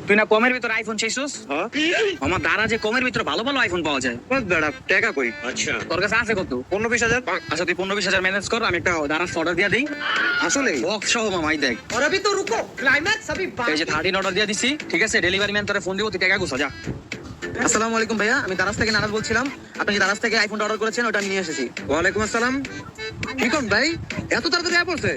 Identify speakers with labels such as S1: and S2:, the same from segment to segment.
S1: তুই না কমের ভিতরে আইফোন চাইছিস? আমার দ্বারা যে কমের ভিতরে ভালো ভালো আইফোন পাওয়া যায়।
S2: বেড়া টাকা কই?
S3: আচ্ছা
S1: তোর কাছে আছে কত?
S2: 15-20 হাজার।
S1: আচ্ছা তুই 15-20 হাজার ম্যানেজ কর, আমি একটা দ্বারা অর্ডার দিয়ে দিই।
S2: আসলে
S1: বক্স সহ মামাই দেখ।
S4: और अभी तो रुको, क्लाइमैक्स अभी
S1: এই যে 13 অর্ডার দিয়ে দিছি, ঠিক আছে? ডেলিভারি ম্যান তোরে ফোন দিব, তুই টাকা গুছা যা। আসসালামু আলাইকুম ভাইয়া, আমি দারাজ থেকে নারাজ বলছিলাম। আপনি যে দারাজ থেকে আইফোনটা অর্ডার করেছেন ওটা আমি নিয়ে এসেছি।
S2: ওয়ালাইকুম আসসালাম। কি কোন ভাই, এত তাড়াতাড়ি আয়া পড়ছে?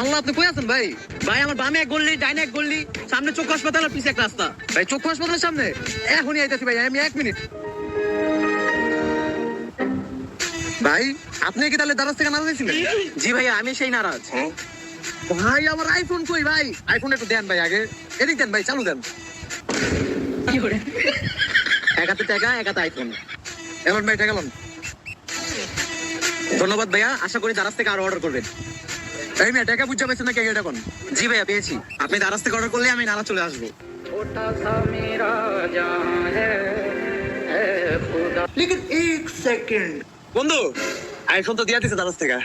S2: আল্লাহ, আপনি কই আছেন ভাই?
S1: ভাই আমার বামে এক গল্লি, ডাইনে এক গল্লি, সামনে চক্ষু হাসপাতাল আর পিছে এক রাস্তা।
S2: ভাই চক্ষু হাসপাতালের সামনে এখনই আইতাছি ভাই, আমি 1 মিনিট। ভাই আপনি কি তাহলে দারাজ থেকে নারাজ ছিলেন?
S1: জি ভাইয়া, আমি সেই নারাজ।
S2: ভাই আমার আইফোন কই ভাই? আইফোন একটু দেন ভাই, আগে এদিক দেন ভাই, চালু দেন।
S1: এক হাতে টাকা, এক হাতে আইফোন।
S2: এলন ভাই টাকা লন।
S1: ধন্যবাদ ভাইয়া, আশা করি দারাজ থেকে আরো অর্ডার করবেন।
S2: এই মেয়ে টাকা বুঝা পাইছেন নাকি এটা কোন?
S1: জি ভাইয়া পেয়েছি। আপনি দারাজ থেকে অর্ডার করলে আমি নারাজ চলে আসবো।
S4: लेकिन एक सेकंड
S1: বন্ধু, আইফোন তো দিয়া দিছে দারাজ থেকে।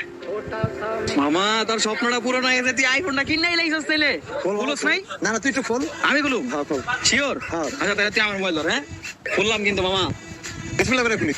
S1: মামা তোর স্বপ্নটা পূরণ হয়ে গেছে, তুই আইফোনটা কিনাই লাইছস তাইলে। বলছ নাই?
S2: না না, তুই একটু ফোন।
S1: আমি বলুম
S2: হ্যাঁ ফোন।
S1: শিওর।
S2: হ্যাঁ।
S1: আচ্ছা তাহলে তুই আমার মোবাইল ধর। হ্যাঁ বললাম কিন্তু মামা।
S2: বিসমিল্লাহ করে খুলি।